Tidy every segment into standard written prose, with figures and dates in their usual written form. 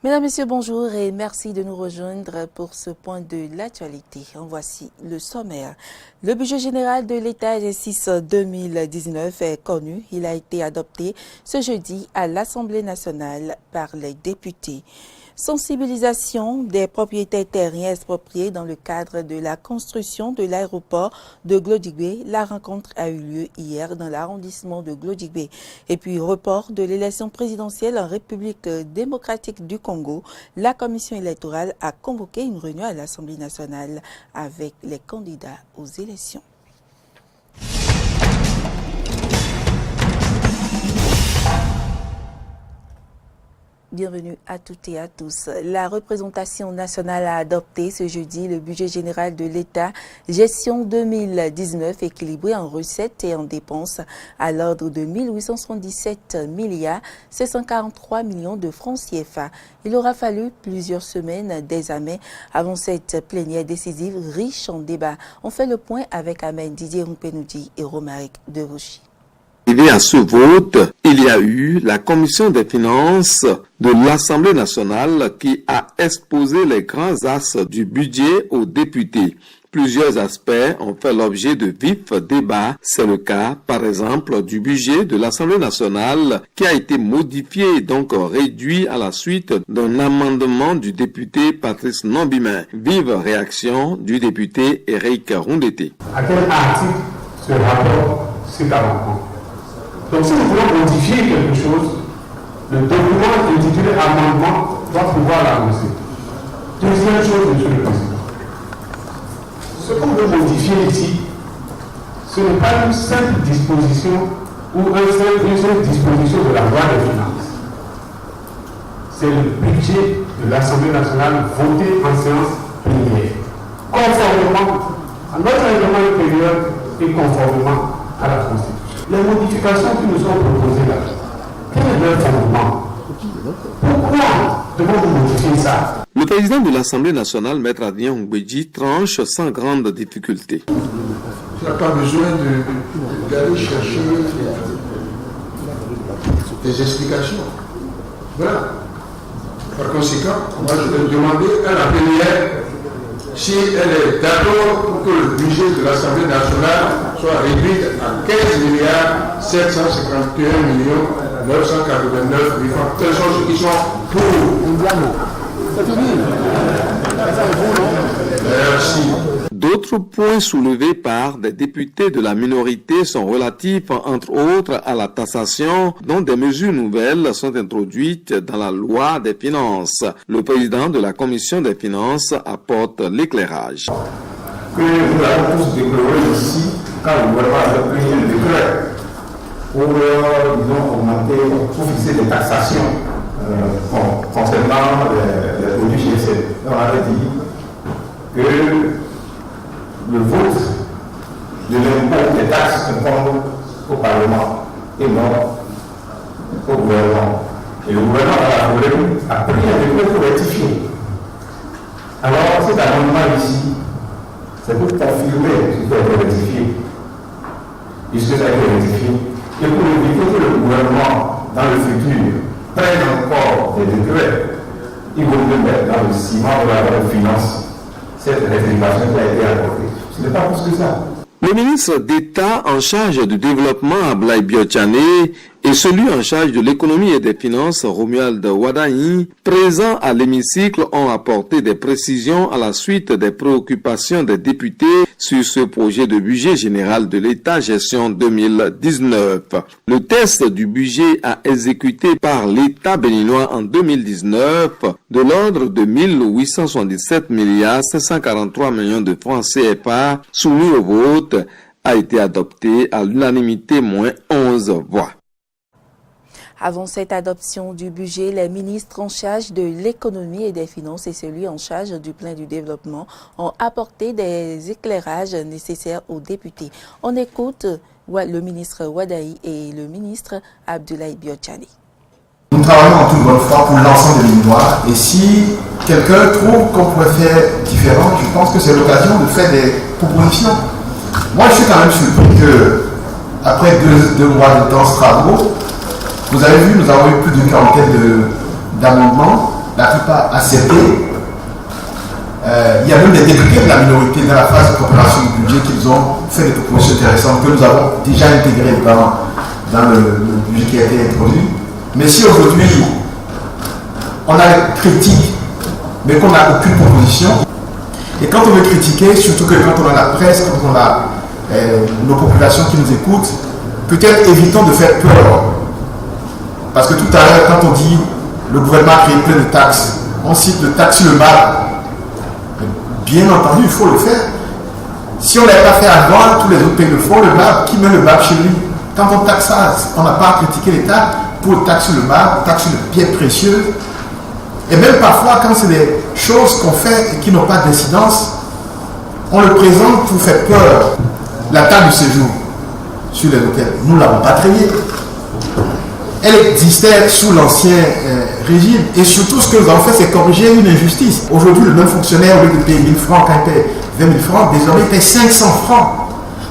Mesdames, Messieurs, bonjour et merci de nous rejoindre pour ce point de l'actualité. En voici le sommaire. Le budget général de l'État exercice 2019 est connu. Il a été adopté ce jeudi à l'Assemblée nationale par les députés. Sensibilisation des propriétaires terriens expropriés dans le cadre de la construction de l'aéroport de Glodigbe. La rencontre a eu lieu hier dans l'arrondissement de Glodigbe. Et puis report de l'élection présidentielle en République démocratique du Congo. La commission électorale a convoqué une réunion à l'Assemblée nationale avec les candidats aux élections. Bienvenue à toutes et à tous. La représentation nationale a adopté ce jeudi le budget général de l'État, gestion 2019, équilibré en recettes et en dépenses à l'ordre de 1877 milliards 743 millions de francs CFA. Il aura fallu plusieurs semaines d'examen avant cette plénière décisive riche en débats. On fait le point avec Amen Didier Rumpenoudi et Romaric Devouchi. Arrivé à ce vote, il y a eu la commission des finances de l'Assemblée nationale qui a exposé les grands axes du budget aux députés. Plusieurs aspects ont fait l'objet de vifs débats. C'est le cas, par exemple, du budget de l'Assemblée nationale qui a été modifié et donc réduit à la suite d'un amendement du député Patrice Nombimin. Vive réaction du député Eric Rundete. À quel article ce rapport amendement? Donc si nous voulons modifier quelque chose, le document intitulé amendement doit pouvoir l'annoncer. Deuxième chose, Monsieur le Président. Ce qu'on veut modifier ici, ce n'est pas une simple disposition ou une seule disposition de la loi des finances. C'est le budget de l'Assemblée nationale voté en séance plénière, conformément à notre règlement intérieur et conformément à la Constitution. Les modifications qui nous sont proposées là, quel est leur fondement? Pourquoi devons-nous modifier ça? Le président de l'Assemblée nationale, Maître Adrien Ngwedji, tranche sans grande difficulté. Tu n'as pas besoin d'aller chercher des explications. Voilà. Par conséquent, moi je vais demander à la plénière si elle est d'accord pour que le budget de l'Assemblée nationale soit réduit à 15 milliards 751 millions 989 000 francs. Quels sont ceux qui sont pour? Merci. D'autres points soulevés par des députés de la minorité sont relatifs, entre autres, à la taxation, dont des mesures nouvelles sont introduites dans la loi des finances. Le président de la commission des finances apporte l'éclairage. Que nous avons tous déploré ici, quand le gouvernement a pris un décret pour, disons, augmenter, pour fixer des taxations concernant les produits GSM. On avait dit que le vote de l'impôt des taxes incombe au Parlement et non au gouvernement. Et le gouvernement a pris un décret pour rectifier. Alors cet amendement ici, c'est pour confirmer ce qui a été rectifié. Puisque ça a été rectifié, et pour éviter que le gouvernement, dans le futur, prenne encore des décrets, il vaut mieux mettre dans le ciment de la loi de finances cette rectification qui a été apportée. Ce n'est pas plus que ça. Le ministre d'État en charge du développement, Ablaye Biotchane, et celui en charge de l'économie et des finances, Romuald Wadahi, présents à l'hémicycle, ont apporté des précisions à la suite des préoccupations des députés sur ce projet de budget général de l'État gestion 2019. Le test du budget à exécuter par l'État béninois en 2019 de l'ordre de 1877 milliards 743 millions de francs CFA soumis au vote a été adopté à l'unanimité moins 11 voix. Avant cette adoption du budget, les ministres en charge de l'économie et des finances et celui en charge du plan du développement ont apporté des éclairages nécessaires aux députés. On écoute le ministre Wadahi et le ministre Abdoulaye Biotchane. Nous travaillons en toute bonne foi pour l'ensemble des Béninois et si quelqu'un trouve qu'on pourrait faire différent, je pense que c'est l'occasion de faire des propositions. Moi, je suis quand même surpris que, après deux mois de temps travaux, vous avez vu, nous avons eu plus d'une quarantaine d'amendements. La pas accepté. Il y a même des députés de la minorité dans la phase de préparation du budget qui nous ont fait des propositions intéressantes que nous avons déjà intégrées dans le budget qui a été introduit. Mais si aujourd'hui on a des critiques, mais qu'on n'a aucune proposition, et quand on veut critiquer, surtout que quand on a la presse, quand on a nos populations qui nous écoutent, peut-être évitons de faire peur. Parce que tout à l'heure, quand on dit le gouvernement a créé plein de taxes, on cite le taxe sur le marbre. Bien entendu, il faut le faire. Si on ne l'avait pas fait avant, tous les autres pays le font, le marbre, qui met le marbre chez lui? Quand on taxe ça, on n'a pas à critiquer l'État pour le taxe sur le marbre, taxe sur les pierres précieuses. Et même parfois, quand c'est des choses qu'on fait et qui n'ont pas d'incidence, on le présente pour faire peur. La table de séjour sur les hôtels, nous ne l'avons pas créée. Elle existait sous l'ancien régime. Et surtout, ce que nous avons fait, c'est corriger une injustice. Aujourd'hui, le même fonctionnaire, au lieu de payer 1000 francs, quand il paye 20 000 francs, désormais, il paye 500 francs.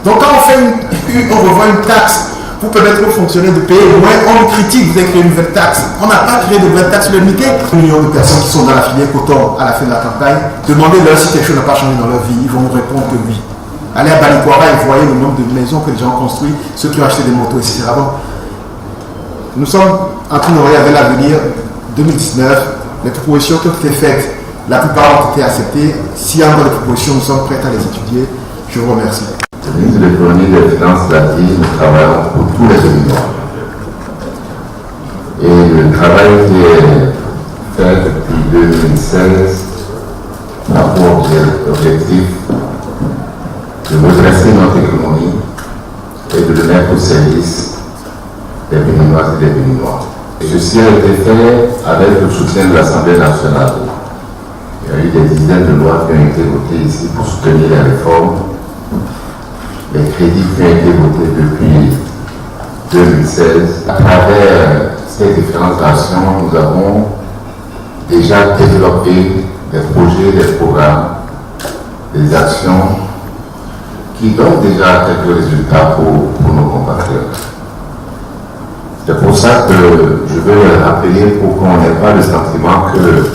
Donc, quand on revoit une taxe pour permettre aux fonctionnaires de payer moins, on critique, vous avez créé une nouvelle taxe. On n'a pas créé de nouvelle taxe sur le Mickey. 1 million de personnes qui sont dans la filière coton à la fin de la campagne, demandez-leur si quelque chose n'a pas changé dans leur vie. Ils vont nous répondre que oui. Allez à Balikwara et voyez le nombre de maisons que les gens ont construites, ceux qui ont acheté des motos, etc. Donc, nous sommes en train de regarder l'avenir 2019. Les propositions qui ont été faites, la plupart ont été acceptées. S'il y a encore des propositions, nous sommes prêts à les étudier. Je vous remercie. Le ministre de l'économie et des finances l'a dit, nous travaillons pour tous les étudiants. Et le travail qui est fait depuis 2016 a pour objectif de redresser notre économie et de le mettre au service des Béninoises et des Béninois. Et ceci a été fait avec le soutien de l'Assemblée nationale. Il y a eu des dizaines de lois qui ont été votées ici pour soutenir les réformes. Les crédits qui ont été votés depuis 2016. À travers ces différentes actions, nous avons déjà développé des projets, des programmes, des actions qui donnent déjà quelques résultats pour nos compatriotes. C'est pour ça que je veux le rappeler pour qu'on n'ait pas le sentiment que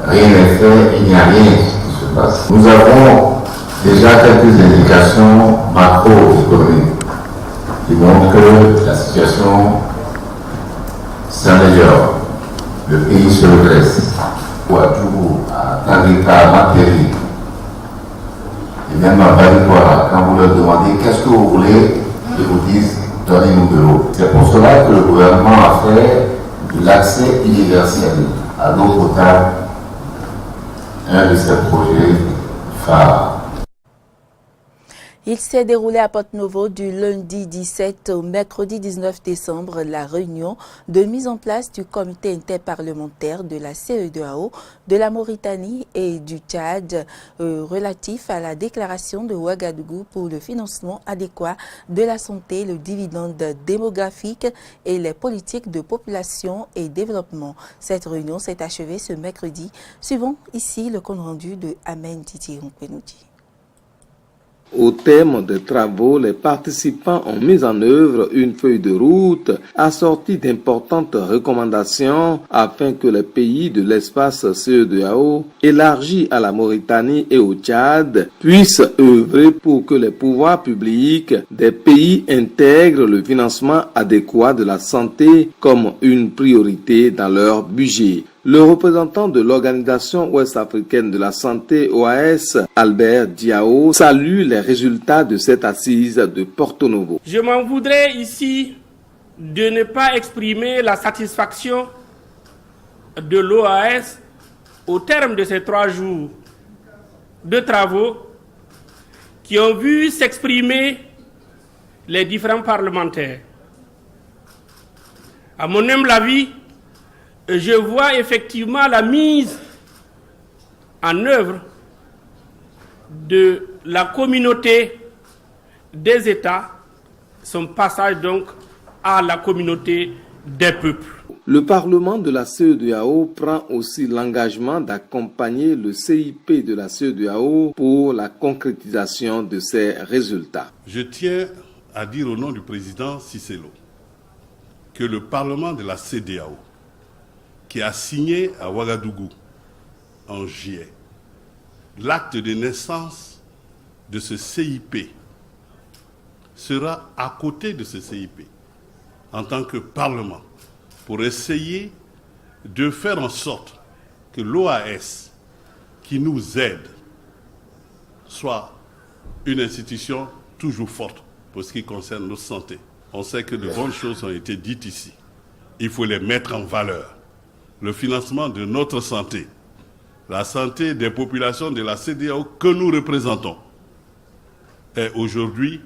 rien n'est fait, il n'y a rien qui se passe. Nous avons déjà quelques indications macroéconomiques qui montrent que la situation s'améliore. Le pays se redresse. Ouadou, à Tangika, Materi, et même à Balikwara, quand vous leur demandez qu'est-ce que vous voulez, ils vous disent donnez-nous de l'eau. C'est pour cela que le gouvernement a fait de l'accès universel à l'eau potable un de ses projets phares. Il s'est déroulé à Porto-Novo du lundi 17 au mercredi 19 décembre la réunion de mise en place du comité interparlementaire de la CEDEAO, de la Mauritanie et du Tchad relatif à la déclaration de Ouagadougou pour le financement adéquat de la santé, le dividende démographique et les politiques de population et développement. Cette réunion s'est achevée ce mercredi. Suivons ici le compte rendu de Amen Titi Ronquenoudi. Au terme des travaux, les participants ont mis en œuvre une feuille de route assortie d'importantes recommandations afin que les pays de l'espace CEDEAO, élargi à la Mauritanie et au Tchad, puissent œuvrer pour que les pouvoirs publics des pays intègrent le financement adéquat de la santé comme une priorité dans leur budget. Le représentant de l'Organisation ouest-africaine de la santé, OAS, Albert Diao, salue les résultats de cette assise de Porto-Novo. Je m'en voudrais ici de ne pas exprimer la satisfaction de l'OAS au terme de ces 3 jours de travaux qui ont vu s'exprimer les différents parlementaires. À mon humble avis, je vois effectivement la mise en œuvre de la communauté des États, son passage donc à la communauté des peuples. Le Parlement de la CEDEAO prend aussi l'engagement d'accompagner le CIP de la CEDEAO pour la concrétisation de ces résultats. Je tiens à dire au nom du président Cicelo que le Parlement de la CEDEAO, qui a signé à Ouagadougou en juillet l'acte de naissance de ce CIP sera à côté de ce CIP en tant que Parlement pour essayer de faire en sorte que l'OAS qui nous aide soit une institution toujours forte pour ce qui concerne notre santé. On sait que de bonnes choses ont été dites ici. Il faut les mettre en valeur. Le financement de notre santé, la santé des populations de la CEDEAO que nous représentons, est aujourd'hui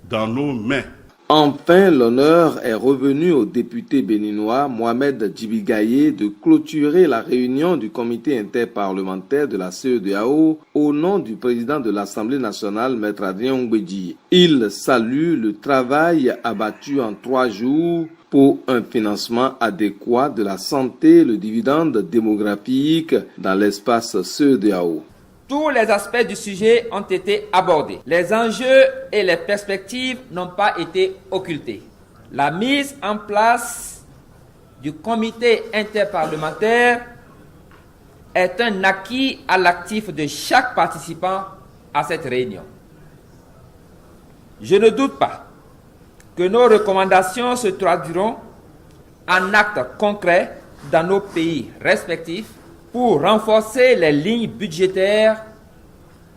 dans nos mains. Enfin, l'honneur est revenu au député béninois Mohamed Djibigaye de clôturer la réunion du comité interparlementaire de la CEDEAO au nom du président de l'Assemblée nationale, Maître Adrien Ngwedji. Il salue le travail abattu en 3 jours pour un financement adéquat de la santé, le dividende démographique dans l'espace CEDEAO. Tous les aspects du sujet ont été abordés. Les enjeux et les perspectives n'ont pas été occultés. La mise en place du comité interparlementaire est un acquis à l'actif de chaque participant à cette réunion. Je ne doute pas que nos recommandations se traduiront en actes concrets dans nos pays respectifs pour renforcer les lignes budgétaires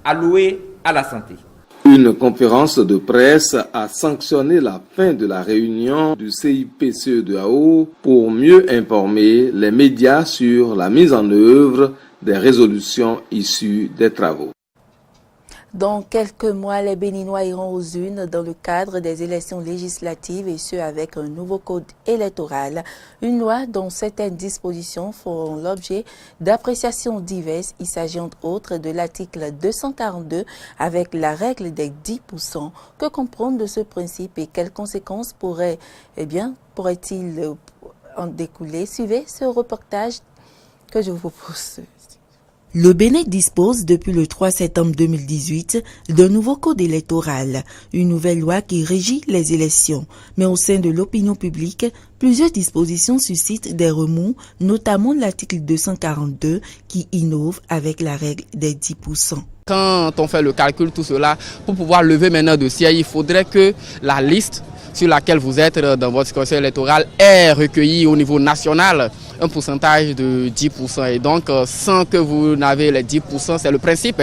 allouées à la santé. Une conférence de presse a sanctionné la fin de la réunion du CIP-CEDEAO pour mieux informer les médias sur la mise en œuvre des résolutions issues des travaux. Dans quelques mois, les Béninois iront aux urnes dans le cadre des élections législatives et ce avec un nouveau code électoral. Une loi dont certaines dispositions feront l'objet d'appréciations diverses. Il s'agit entre autres de l'article 242 avec la règle des 10%. Que comprendre de ce principe et quelles conséquences pourrait-il en découler? Suivez ce reportage que je vous propose. Le Bénin dispose depuis le 3 septembre 2018 d'un nouveau code électoral, une nouvelle loi qui régit les élections. Mais au sein de l'opinion publique, plusieurs dispositions suscitent des remous, notamment l'article 242 qui innove avec la règle des 10%. Quand on fait le calcul, tout cela, pour pouvoir lever maintenant de siège, il faudrait que la liste sur laquelle vous êtes dans votre conseil électoral ait recueilli au niveau national un pourcentage de 10%. Et donc, sans que vous n'avez les 10%, c'est le principe,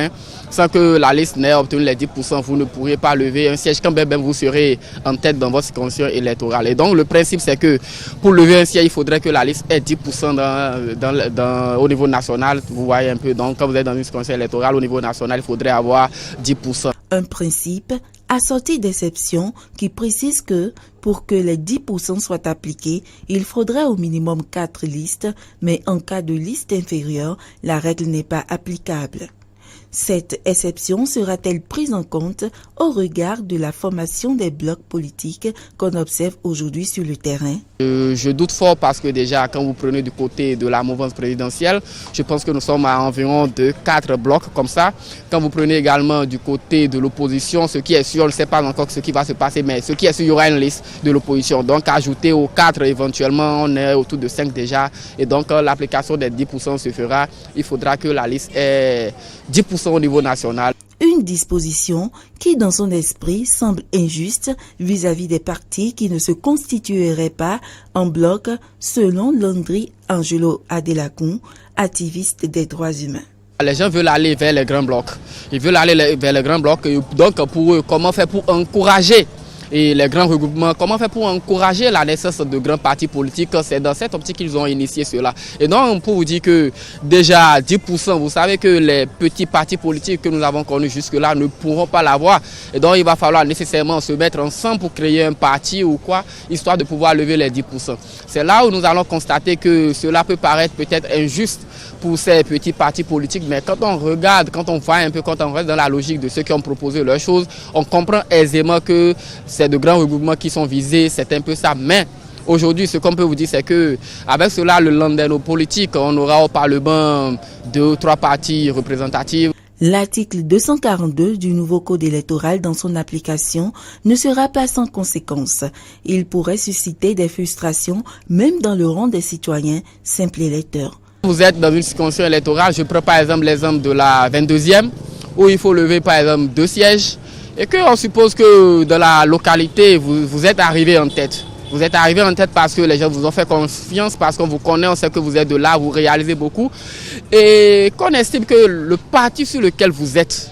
sans que la liste n'ait obtenu les 10%, vous ne pourrez pas lever un siège quand même vous serez en tête dans votre conseil électoral. Et donc, le principe, c'est que pour lever un siège, il faudrait que la liste ait 10% au niveau national. Vous voyez un peu, donc quand vous êtes dans une conseil électoral au niveau national, il faudrait avoir 10%. Un principe assorti d'exceptions qui précise que pour que les 10% soient appliqués, il faudrait au minimum 4 listes, mais en cas de liste inférieure, la règle n'est pas applicable. Cette exception sera-t-elle prise en compte au regard de la formation des blocs politiques qu'on observe aujourd'hui sur le terrain? Je doute fort parce que déjà, quand vous prenez du côté de la mouvance présidentielle, je pense que nous sommes à environ de 4 blocs comme ça. Quand vous prenez également du côté de l'opposition, ce qui est sûr, on ne sait pas encore ce qui va se passer, mais ce qui est sûr, il y aura une liste de l'opposition. Donc, ajouter aux 4 éventuellement, on est autour de 5 déjà. Et donc, l'application des 10% se fera. Il faudra que la liste ait 10% au niveau national. Une disposition qui, dans son esprit, semble injuste vis-à-vis des partis qui ne se constitueraient pas en bloc, selon Landry Angelo Adelacon, activiste des droits humains. Les gens veulent aller vers les grands blocs. Ils veulent aller vers les grands blocs. Donc, pour eux, comment faire pour encourager et les grands regroupements, comment faire pour encourager la naissance de grands partis politiques? C'est dans cette optique qu'ils ont initié cela. Et donc, pour vous dire que déjà 10%, vous savez que les petits partis politiques que nous avons connus jusque-là ne pourront pas l'avoir. Et donc, il va falloir nécessairement se mettre ensemble pour créer un parti ou quoi, histoire de pouvoir lever les 10%. C'est là où nous allons constater que cela peut paraître peut-être injuste pour ces petits partis politiques, mais quand on regarde, quand on voit un peu, quand on reste dans la logique de ceux qui ont proposé leurs choses, on comprend aisément que c'est de grands regroupements qui sont visés, c'est un peu ça. Mais aujourd'hui, ce qu'on peut vous dire, c'est que avec cela, le lendemain, nos politiques, on aura au Parlement 2 ou 3 partis représentatifs. L'article 242 du nouveau code électoral dans son application ne sera pas sans conséquences. Il pourrait susciter des frustrations même dans le rang des citoyens simples électeurs. Vous êtes dans une circonscription électorale, je prends par exemple l'exemple de la 22e, où il faut lever par exemple 2 sièges, et qu'on suppose que dans la localité, vous êtes arrivé en tête. Vous êtes arrivé en tête parce que les gens vous ont fait confiance, parce qu'on vous connaît, on sait que vous êtes de là, vous réalisez beaucoup, et qu'on estime que le parti sur lequel vous êtes,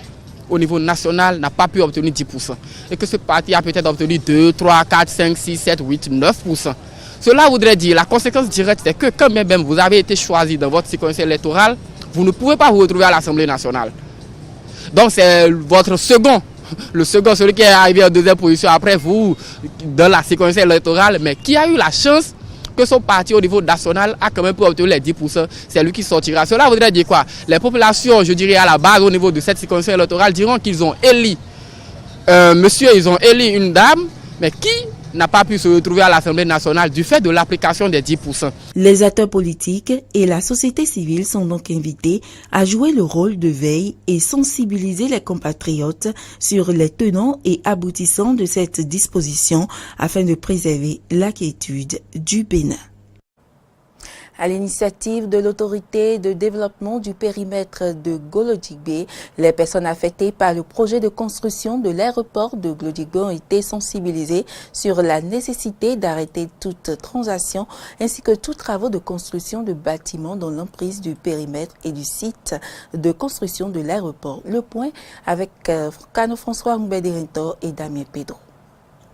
au niveau national, n'a pas pu obtenir 10%, et que ce parti a peut-être obtenu 2, 3, 4, 5, 6, 7, 8, 9%. Cela voudrait dire, la conséquence directe, c'est que quand même vous avez été choisi dans votre circonscription électorale, vous ne pouvez pas vous retrouver à l'Assemblée nationale. Donc c'est votre second, le second, celui qui est arrivé en deuxième position après vous, dans la circonscription électorale, mais qui a eu la chance que son parti au niveau national a quand même pu obtenir les 10%, c'est lui qui sortira. Cela voudrait dire quoi? Les populations, je dirais à la base, au niveau de cette circonscription électorale, diront qu'ils ont élu monsieur, ils ont élu une dame, mais qui n'a pas pu se retrouver à l'Assemblée nationale du fait de l'application des 10%. Les acteurs politiques et la société civile sont donc invités à jouer le rôle de veille et sensibiliser les compatriotes sur les tenants et aboutissants de cette disposition afin de préserver la quiétude du Bénin. À l'initiative de l'autorité de développement du périmètre de Glodjigbe, les personnes affectées par le projet de construction de l'aéroport de Glodjigbe ont été sensibilisées sur la nécessité d'arrêter toute transaction ainsi que tous travaux de construction de bâtiments dans l'emprise du périmètre et du site de construction de l'aéroport. Le point avec Cano François Mbederinto et Damien Pedro.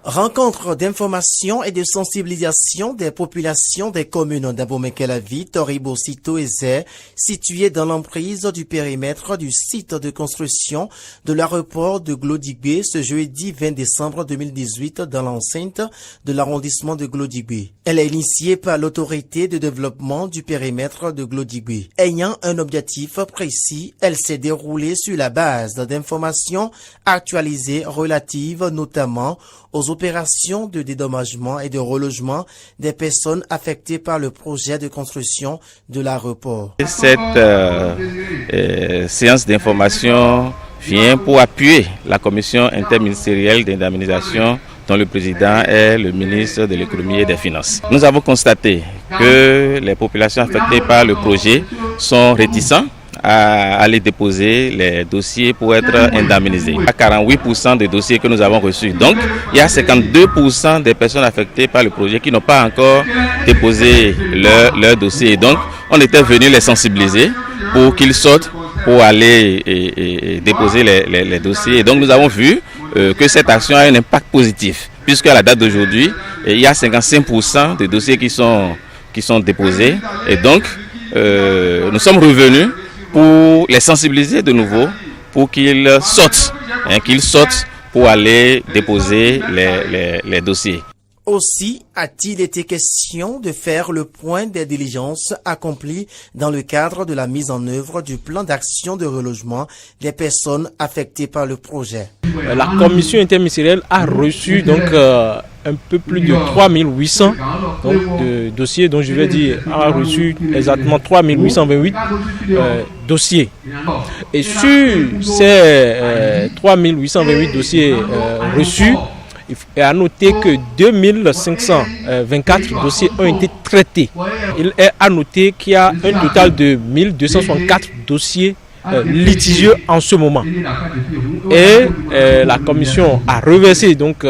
Rencontre d'information et de sensibilisation des populations des communes d'Abomey-Kélavi, Toribo, Sito et Zé, situées dans l'emprise du périmètre du site de construction de l'aéroport de Glodjigbe ce jeudi 20 décembre 2018 dans l'enceinte de l'arrondissement de Glodjigbe. Elle est initiée par l'autorité de développement du périmètre de Glodjigbe. Ayant un objectif précis, elle s'est déroulée sur la base d'informations actualisées relatives notamment aux opérations de dédommagement et de relogement des personnes affectées par le projet de construction de l'aéroport. Cette séance d'information vient pour appuyer la commission interministérielle d'indemnisation dont le président est le ministre de l'économie et des finances. Nous avons constaté que les populations affectées par le projet sont réticents à aller déposer les dossiers pour être indemnisés. À 48% des dossiers que nous avons reçus. Donc, il y a 52% des personnes affectées par le projet qui n'ont pas encore déposé leur dossier. Donc, on était venu les sensibiliser pour qu'ils sortent pour aller et déposer les dossiers. Et donc, nous avons vu que cette action a un impact positif, puisqu'à la date d'aujourd'hui, il y a 55% des dossiers qui sont déposés. Et donc, nous sommes revenus pour les sensibiliser de nouveau, pour qu'ils sortent pour aller déposer les dossiers. Aussi a-t-il été question de faire le point des diligences accomplies dans le cadre de la mise en œuvre du plan d'action de relogement des personnes affectées par le projet. La commission interministérielle a reçu donc un peu plus de 3800 de dossiers, dont je vais dire a reçu exactement 3828 dossiers. Et sur ces 3828 dossiers reçus, il est à noter que 2524 dossiers ont été traités. Il est à noter qu'il y a un total de 1264 dossiers litigieux en ce moment. Et la commission a reversé donc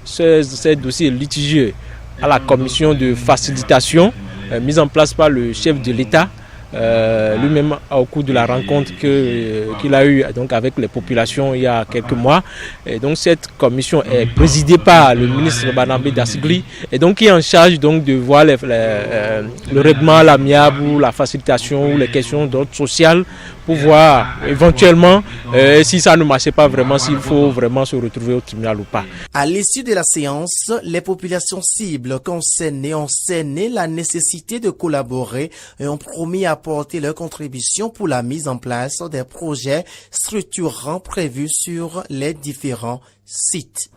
ces dossiers litigieux à la commission de facilitation mise en place par le chef de l'État. Lui-même au cours de la rencontre qu'il a eue donc avec les populations il y a quelques mois. Et donc cette commission est présidée par le ministre Barnabé Dassigli et donc qui est en charge donc de voir le règlement, l'amiable ou la facilitation ou les questions d'ordre social pour voir éventuellement si ça ne marchait pas vraiment, s'il faut vraiment se retrouver au tribunal ou pas. À l'issue de la séance, les populations cibles concernées ont cerné la nécessité de collaborer et ont promis à apporter leur contribution pour la mise en place des projets structurants prévus sur les différents sites.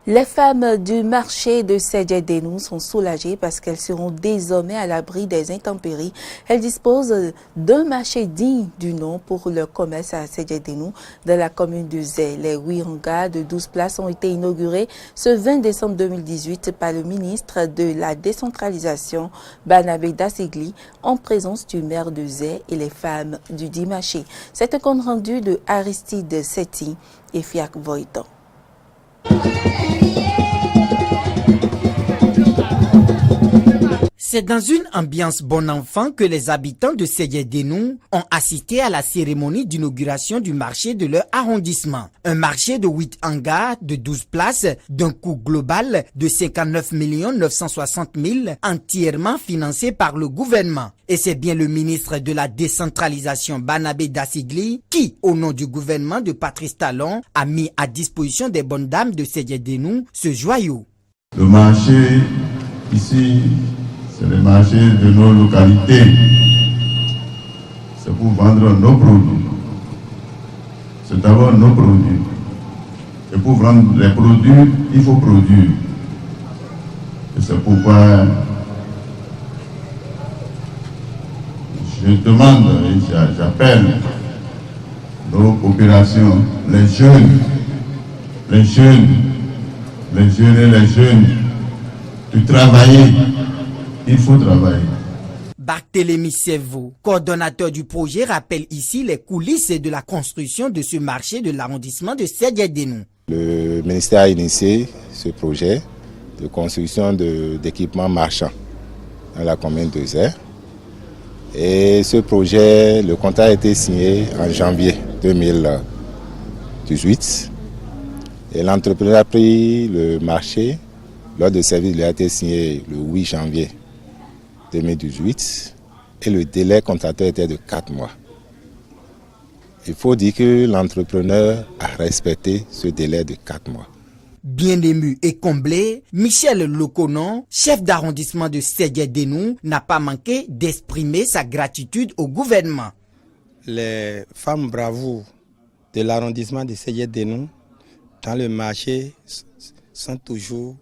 Les femmes du marché de Sédhié-Dénou sont soulagées parce qu'elles seront désormais à l'abri des intempéries. Elles disposent d'un marché digne du nom pour le commerce à Sédhié-Dénou dans la commune de Zé. Les 8 hangars de 12 places ont été inaugurés ce 20 décembre 2018 par le ministre de la décentralisation, Barnabé Dassigli, en présence du maire de Zé et les femmes du dit marché. C'est un compte rendu de Aristide Setti et Fiak Voitan. C'est dans une ambiance bon enfant que les habitants de Sédhié-Dénou ont assisté à la cérémonie d'inauguration du marché de leur arrondissement. Un marché de 8 hangars de 12 places d'un coût global de 59 960 000 entièrement financé par le gouvernement. Et c'est bien le ministre de la décentralisation Barnabé Dassigli qui, au nom du gouvernement de Patrice Talon, a mis à disposition des bonnes dames de Sédhié-Dénou ce joyau. Le marché ici, c'est le marché de nos localités. C'est pour vendre nos produits. C'est d'abord nos produits. Et pour vendre les produits, il faut produire. Et c'est pourquoi je demande et j'appelle nos populations, les jeunes et les jeunes, de travailler. Il faut travailler. Barthélémy Sevo, coordonnateur du projet, rappelle ici les coulisses de la construction de ce marché de l'arrondissement de Sédhié-Dénou. Le ministère a initié ce projet de construction d'équipements marchands dans la commune de Zé. Et ce projet, le contrat a été signé en janvier 2018. Et l'entrepreneur a pris le marché. L'ordre de service lui a été signé le 8 janvier 2018 et le délai contractuel était de 4 mois. Il faut dire que l'entrepreneur a respecté ce délai de 4 mois. Bien ému et comblé, Michel Loconon, chef d'arrondissement de Sédhié-Dénou, n'a pas manqué d'exprimer sa gratitude au gouvernement. Les femmes bravoures de l'arrondissement de Sédhié-Dénou dans le marché sont toujours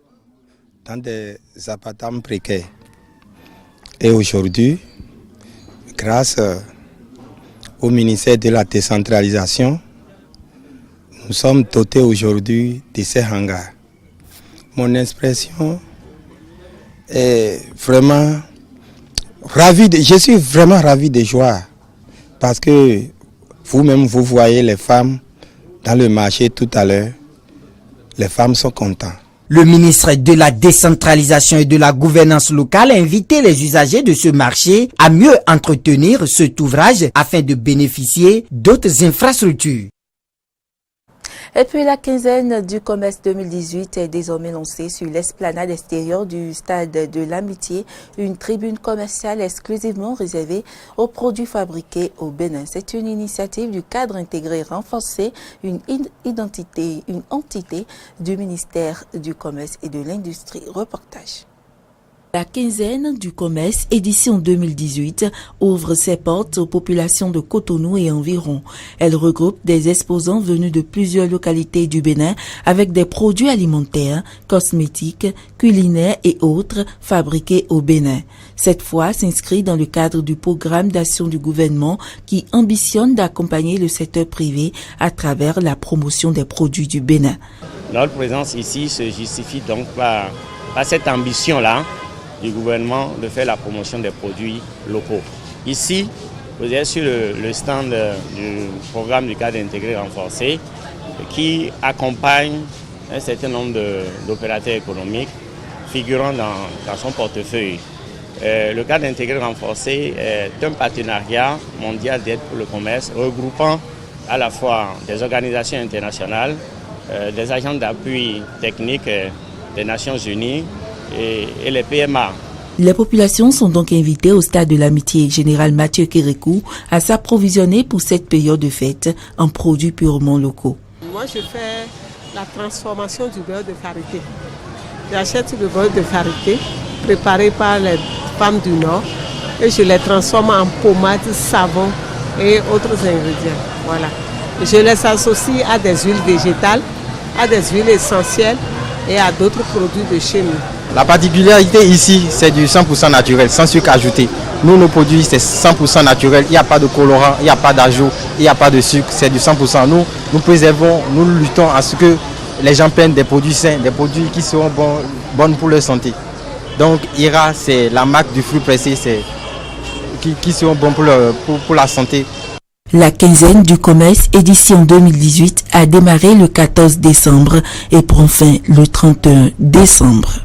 dans des appartements précaires. Et aujourd'hui, grâce au ministère de la décentralisation, nous sommes dotés aujourd'hui de ces hangars. Mon expression est vraiment ravi, je suis vraiment ravi de joie parce que vous-même vous voyez les femmes dans le marché tout à l'heure, les femmes sont contentes. Le ministre de la décentralisation et de la gouvernance locale a invité les usagers de ce marché à mieux entretenir cet ouvrage afin de bénéficier d'autres infrastructures. Et puis la quinzaine du commerce 2018 est désormais lancée sur l'esplanade extérieure du stade de l'Amitié, une tribune commerciale exclusivement réservée aux produits fabriqués au Bénin. C'est une initiative du cadre intégré renforcé, une entité du ministère du Commerce et de l'Industrie. Reportage. La quinzaine du commerce, édition 2018, ouvre ses portes aux populations de Cotonou et environ. Elle regroupe des exposants venus de plusieurs localités du Bénin avec des produits alimentaires, cosmétiques, culinaires et autres fabriqués au Bénin. Cette fois s'inscrit dans le cadre du programme d'action du gouvernement qui ambitionne d'accompagner le secteur privé à travers la promotion des produits du Bénin. Notre présence ici se justifie donc par cette ambition-là du gouvernement de faire la promotion des produits locaux. Ici, vous êtes sur le stand du programme du cadre intégré renforcé qui accompagne un certain nombre d'opérateurs économiques figurant dans son portefeuille. Le cadre intégré renforcé est un partenariat mondial d'aide pour le commerce regroupant à la fois des organisations internationales, des agents d'appui technique des Nations Unies et les PMA. Les populations sont donc invitées au stade de l'Amitié général Mathieu Kérékou à s'approvisionner pour cette période de fête en produits purement locaux. Moi, je fais la transformation du beurre de karité. J'achète le beurre de karité préparé par les femmes du Nord et je les transforme en pommade, savon et autres ingrédients. Voilà. Je les associe à des huiles végétales, à des huiles essentielles et à d'autres produits de chez nous. La particularité ici, c'est du 100% naturel, sans sucre ajouté. Nous, nos produits, c'est 100% naturel. Il n'y a pas de colorant, il n'y a pas d'ajout, il n'y a pas de sucre. C'est du 100%. Nous préservons, nous luttons à ce que les gens prennent des produits sains, des produits qui seront bons pour leur santé. Donc, IRA, c'est la marque du fruit pressé, qui seront bons pour la santé. La quinzaine du commerce édition 2018 a démarré le 14 décembre et prend fin le 31 décembre.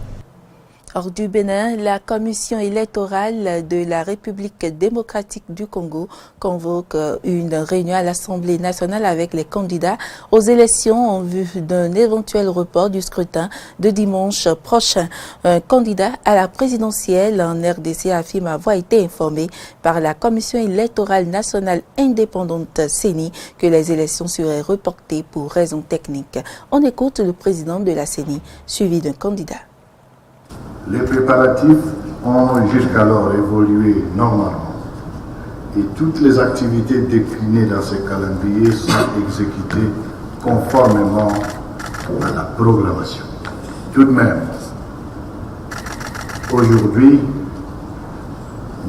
Hors du Bénin, la commission électorale de la République démocratique du Congo convoque une réunion à l'Assemblée nationale avec les candidats aux élections en vue d'un éventuel report du scrutin de dimanche prochain. Un candidat à la présidentielle en RDC affirme avoir été informé par la commission électorale nationale indépendante CENI que les élections seraient reportées pour raisons techniques. On écoute le président de la CENI, suivi d'un candidat. Les préparatifs ont jusqu'alors évolué normalement et toutes les activités déclinées dans ce calendrier sont exécutées conformément à la programmation. Tout de même, aujourd'hui,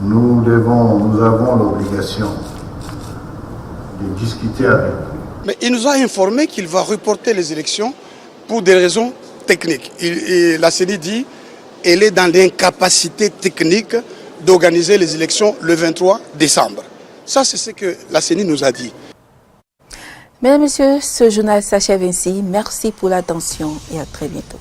nous avons l'obligation de discuter avec vous. Mais il nous a informé qu'il va reporter les élections pour des raisons techniques. Et la CENI dit qu'elle est dans l'incapacité technique d'organiser les élections le 23 décembre. Ça, c'est ce que la CENI nous a dit. Mesdames et messieurs, ce journal s'achève ainsi. Merci pour l'attention et à très bientôt.